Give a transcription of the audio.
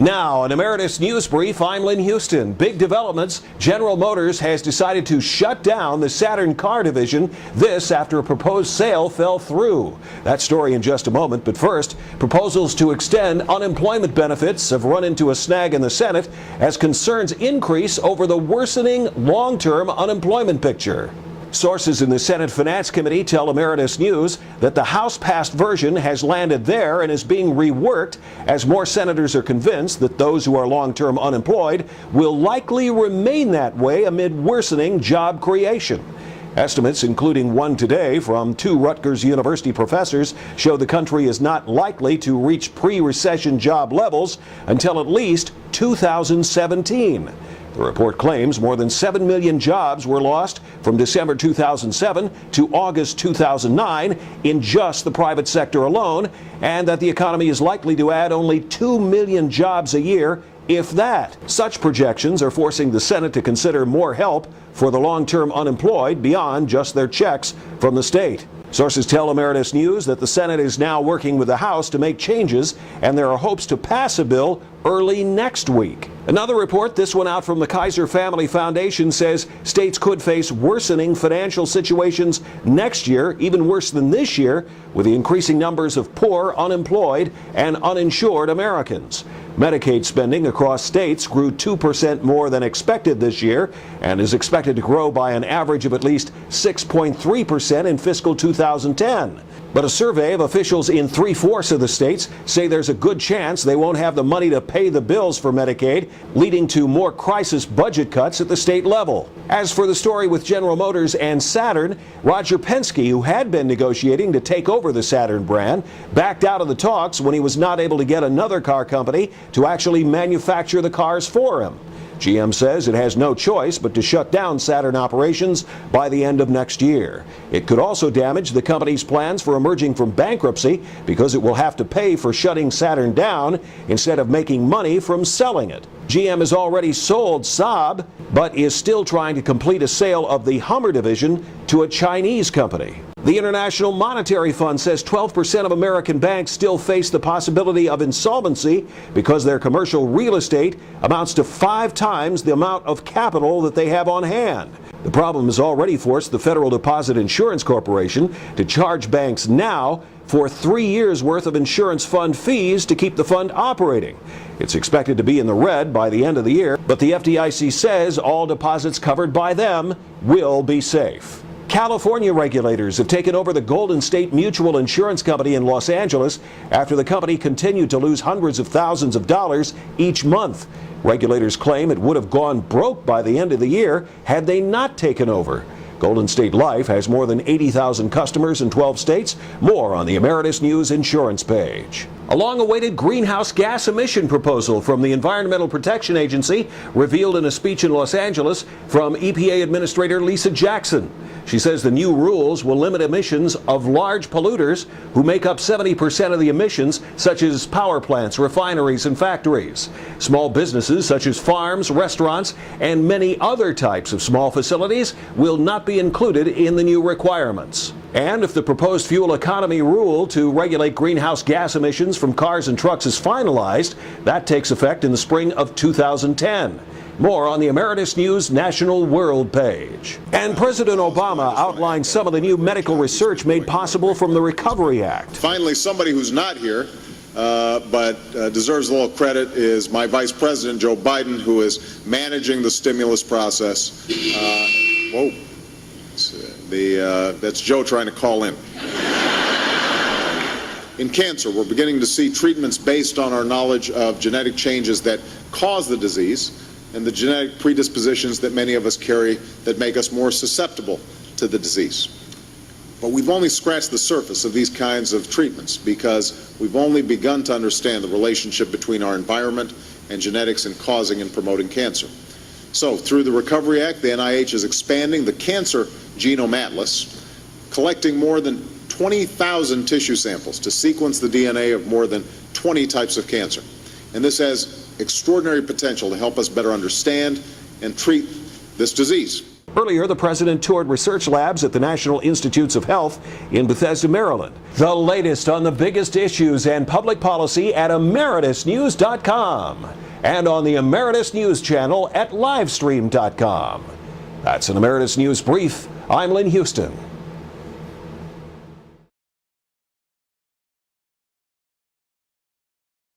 Now, an Emeritus Newsbrief, I'm Lynn Houston. Big developments. General Motors has decided to shut down the Saturn car division. This after a proposed sale fell through. That story in just a moment, but first, proposals to extend unemployment benefits have run into a snag in the Senate as concerns increase over the worsening long-term unemployment picture. Sources in the Senate Finance Committee tell Emeritus News that the House-passed version has landed there and is being reworked as more senators are convinced that those who are long-term unemployed will likely remain that way amid worsening job creation. Estimates, including one today from two Rutgers University professors, show the country is not likely to reach pre-recession job levels until at least 2017. The report claims more than 7 million jobs were lost from December 2007 to August 2009 in just the private sector alone, and that the economy is likely to add only 2 million jobs a year, if that. Such projections are forcing the Senate to consider more help for the long-term unemployed beyond just their checks from the state. Sources tell Emeritus News that the Senate is now working with the House to make changes, and there are hopes to pass a bill early next week. Another report, this one out from the Kaiser Family Foundation, says states could face worsening financial situations next year, even worse than this year, with the increasing numbers of poor, unemployed, and uninsured Americans. Medicaid spending across states grew 2% more than expected this year and is expected to grow by an average of at least 6.3% in fiscal 2010. But a survey of officials in 3/4 of the states say there's a good chance they won't have the money to pay the bills for Medicaid, leading to more crisis budget cuts at the state level. As for the story with General Motors and Saturn, Roger Penske, who had been negotiating to take over the Saturn brand, backed out of the talks when he was not able to get another car company to actually manufacture the cars for him. GM says it has no choice but to shut down Saturn operations by the end of next year. It could also damage the company's plans for emerging from bankruptcy because it will have to pay for shutting Saturn down instead of making money from selling it. GM has already sold Saab, but is still trying to complete a sale of the Hummer division to a Chinese company. The International Monetary Fund says 12% of American banks still face the possibility of insolvency because their commercial real estate amounts to 5 times the amount of capital that they have on hand. The problem has already forced the Federal Deposit Insurance Corporation to charge banks now for 3 years' worth of insurance fund fees to keep the fund operating. It's expected to be in the red by the end of the year, but the FDIC says all deposits covered by them will be safe. California regulators have taken over the Golden State Mutual Insurance Company in Los Angeles after the company continued to lose hundreds of thousands of dollars each month. Regulators claim it would have gone broke by the end of the year had they not taken over. Golden State Life has more than 80,000 customers in 12 states. More on the Emeritus News insurance page. A long-awaited greenhouse gas emission proposal from the Environmental Protection Agency revealed in a speech in Los Angeles from EPA Administrator Lisa Jackson. She says the new rules will limit emissions of large polluters who make up 70% of the emissions, such as power plants, refineries, and factories. Small businesses such as farms, restaurants, and many other types of small facilities will not be included in the new requirements. And if the proposed fuel economy rule to regulate greenhouse gas emissions from cars and trucks is finalized, that takes effect in the spring of 2010. More on the Emeritus News National World page. And President Obama outlined some of the new medical research made possible from the Recovery Act. Finally, somebody who's not here but deserves a little credit is my Vice President, Joe Biden, who is managing the stimulus process. That's Joe trying to call in. In cancer, we're beginning to see treatments based on our knowledge of genetic changes that cause the disease and the genetic predispositions that many of us carry that make us more susceptible to the disease. But we've only scratched the surface of these kinds of treatments because we've only begun to understand the relationship between our environment and genetics in causing and promoting cancer. So through the Recovery Act, the NIH is expanding the Cancer Genome Atlas, collecting more than 20,000 tissue samples to sequence the DNA of more than 20 types of cancer. And this has extraordinary potential to help us better understand and treat this disease. Earlier, the president toured research labs at the National Institutes of Health in Bethesda, Maryland. The latest on the biggest issues and public policy at emeritusnews.com and on the Emeritus News channel at livestream.com. That's an Emeritus News Brief. I'm Lynn Houston.